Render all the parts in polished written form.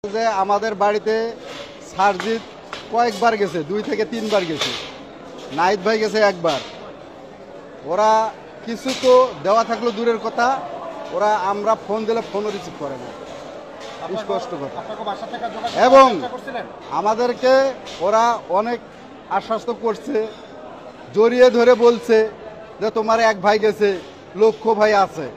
যে আমাদের বাড়িতে সারজিৎ কয়েকবার গেছে, 2 থেকে 3 বার গেছে, নাহিদ ভাই গেছে একবার। ওরা কিছু তো দেওয়া থাকলো দূরের কথা, ওরা আমরা ফোন দিলে ফোনও রিসিভ করে না, স্পষ্ট কথা। এবং আমাদেরকে ওরা অনেক আশ্বস্ত করছে, জড়িয়ে ধরে বলছে যে তোমার এক ভাই গেছে, লক্ষ্য ভাই আছে,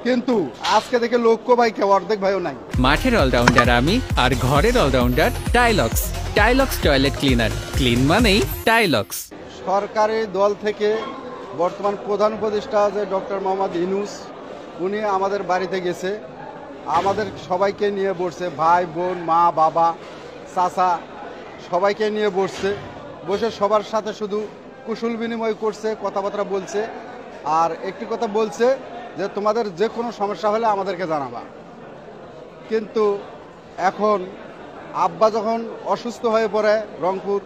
কিন্তু আজকে থেকে লক্ষ্য ভাই কেউ অর্ধেক ভাইও নাই। মাঠের অলরাউন্ডার আমি, আর ঘরের allrounder Tylox. Tylox toilet cleaner, clean মানেই টাইলক্স। সরকারি দল থেকে বর্তমান প্রধান উপদেষ্টা যে ডক্টর মোহাম্মদ ইউনূস, উনি আমাদের বাড়িতে গেছে, আমাদের সবাইকে নিয়ে বসছে, ভাই বোন মা বাবা চাচা সবাইকে নিয়ে বসছে, বসে সবার সাথে শুধু কুশল বিনিময় করছে, কথাবার্তা বলছে। আর একটি কথা বলছে যে তোমাদের যে কোনো সমস্যা হলে আমাদেরকে জানাবা। কিন্তু এখন আব্বা যখন অসুস্থ হয়ে পড়ে রংপুর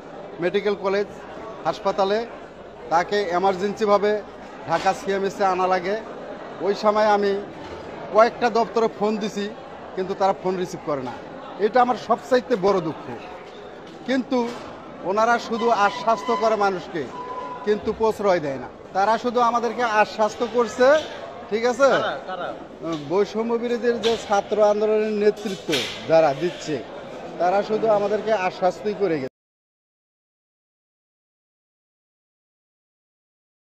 মেডিকেল কলেজ হাসপাতালে, তাকে এমার্জেন্সিভাবে ঢাকা সিএমএসে আনা লাগে। ওই সময় আমি কয়েকটা দপ্তরে ফোন দিছি, কিন্তু তারা ফোন রিসিভ করে না। এটা আমার সবচাইতে বড় দুঃখ। কিন্তু ওনারা শুধু আশ্বাস্ত করে মানুষকে, কিন্তু প্রশ্রয় দেয় না। তারা শুধু আমাদেরকে আশ্বাস্ত করছে, ঠিক আছে। বৈষম্য বিরোধীর যে ছাত্র আন্দোলনের নেতৃত্ব যারা দিচ্ছে, তারা শুধু আমাদেরকে আশ্বাস্তই করে গেছে।